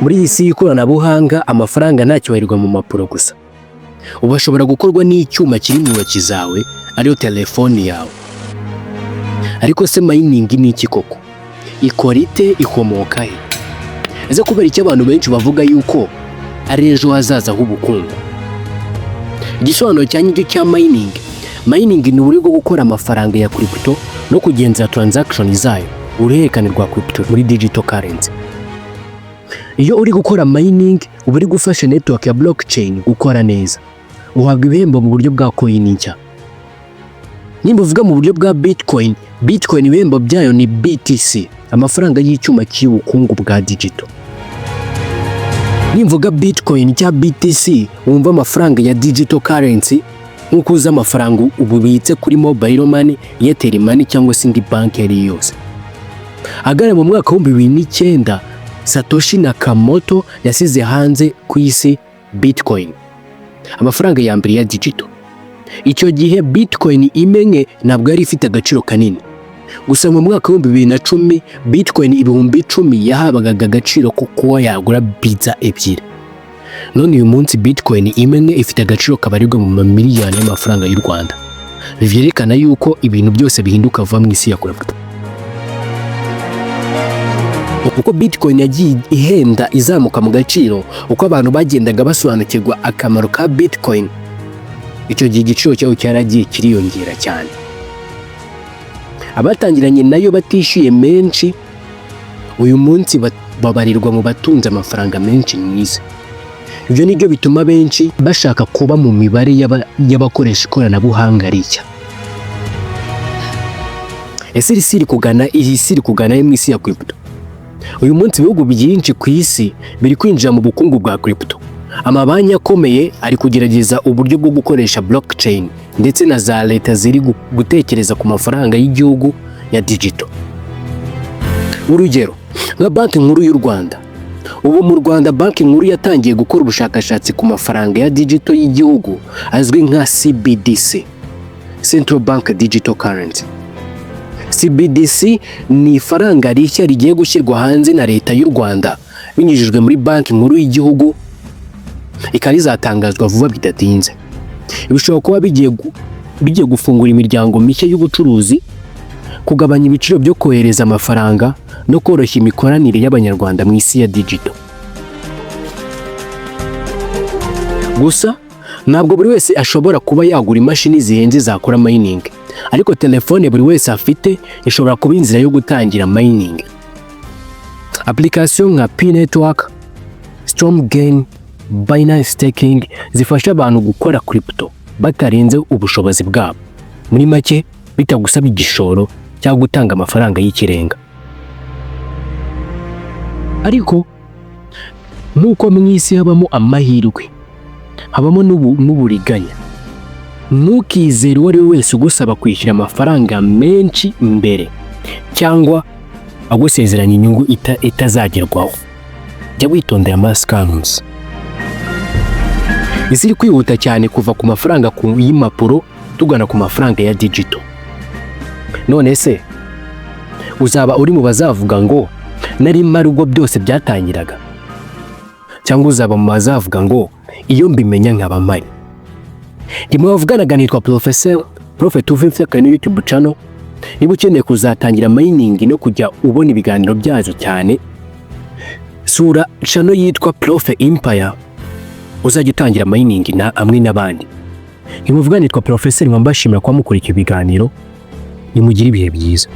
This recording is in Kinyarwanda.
Muri iyi si y'ikoranabuhanga amafaranga ntacyubahirirwa mu mpapuro gusa. Ubu ashobora gukorwa n'icyuma kiri mu ntoki zawe ariyo telefoni yawe. Ariko se mining ni iki koko? Ikora ite? Ikomoka he? Ese kubera icyo abantu benshi bavuga yuko ari ejo hazaza h'ubukungu? Igisobanuro cyanyacyo cya mining. Mining ni uburyo bwo gukora amafaranga ya crypto no kugenzura transaction zayo, uruhererekane rwa crypto muri digital currency. Iyo uri gukora mining uba uri gufasha network ya blockchain gukora neza. Uhabwa ibihembo mu buryo bwa coin nshya. Nimba uvuga mu buryo bwa Bitcoin ibihembo byayo ni BTC, amafaranga y'icyuma cy'ubukungu bwa digital. Nimvuga Bitcoin cya BTC wumva amafaranga ya digital currency nk'uko uzi amafaranga ububitse kuri mobile money, Airtel money cyangwa se indi banki yari yose. Agana mu mwaka wa 2009 Satoshi Nakamoto yasize hanze ku isi Bitcoin, amafaranga ya mbere ya digital. Icyo gihe Bitcoin imenye ntabwo yari ifite agaciro kanini. Gusa mu mwaka wa 2010 Bitcoin ibihumbi 10 yahabaga agaciro ko kuba yagura pizza ebyiri. None uyu munsi Bitcoin imenye ifite agaciro kabarirwa mu mamiliyoni y'amafaranga y'u Rwanda. Bivyerekana yuko ibintu byose bihinduka vuba mu isi ya crypto. Uko Bitcoin yagiye ihenda izamuka mu gaciro, uko abantu bagendaga basobanukirwa akamaro ka Bitcoin, icyo gihe igiciro cyayo cyaragiye kiriyongera cyane. Abatangiranye nayo batishyuye menshi, uyu munsi babarirwa mu batunze amafaranga menshi mwiza. Ibyo nibyo bituma benshi bashaka kuba mu mibare y'abakoresha ikoranabuhanga rishya. Ese iri siri kugana mu isi ya crypto. Uyu munsi ibihugu byinshi ku isi biri kwinjira mu bukungu bwa crypto. Amabanki akomeye ari kugerageza uburyo bwo gukoresha blockchain, ndetse na za leta ziri gutekereza ku mafaranga y'igihugu ya digital. Urugero nka banki nkuru y'u Rwanda. Ubu mu Rwanda banki nkuru yatangiye gukora ubushakashatsi ku mafaranga ya digital y'igihugu azwi nka CBDC, Central Bank Digital Currency. CBDC ni ifaranga rishya rigiye gushyirwa hanze na leta y'u Rwanda binyujijwe muri banki nkuru y'igihugu, ikarizatangazwa vuba bidatinze. Bishobora kuba bigiye gufungura imiryango mishya y'ubucuruzi, kugabanya ibiciro byo kohereza amafaranga no koroshya imikoranire y'abanyarwanda mu isi ya digital. Gusa ntabwo buri wese ashobora kuba yagura imashini zihenze zakora mining, ariko telefone buri wese afite ishobora kuba inzira yo gutangira mining. Application nka P-Network, Stormgain, Binance Staking zifasha abantu gukora crypto batarenze ubushobozi bwabo. Muri make bitagusaba igishoro cyangwa gutanga amafaranga y'ikirenga. Ariko nuko mu isi habamo amahirwe, habamo n'uburiganya. Ntukizere uwo ari we wese ugusaba kwishyura amafaranga menshi imbere cyangwa agusezeranya inyungu itazagerwaho. Jya witondera ama-scams. Isi iri kwihuta cyane kuva ku mafaranga y'impapuro tugana ku mafaranga ya digital. None se uzaba uri mu bazavuga ngo nari mari ubwo byose byatangiraga, cyangwa uzaba mu bazavuga ngo iyo mbimenya nkaba mari? Ndimo bavuganaga nitwa Prophet uvimfite kuri YouTube channel. Niba ukeneye kuzatangira mining no kujya ubona ibiganiro byazo cyane, sura channel yitwa Prophet Empire uzajya utangira mining na amwe n'abandi. Ndimo vuga nitwa Professor, mwambashimira kwa mukurikira ibiganiro. Nimugire ibihe byiza.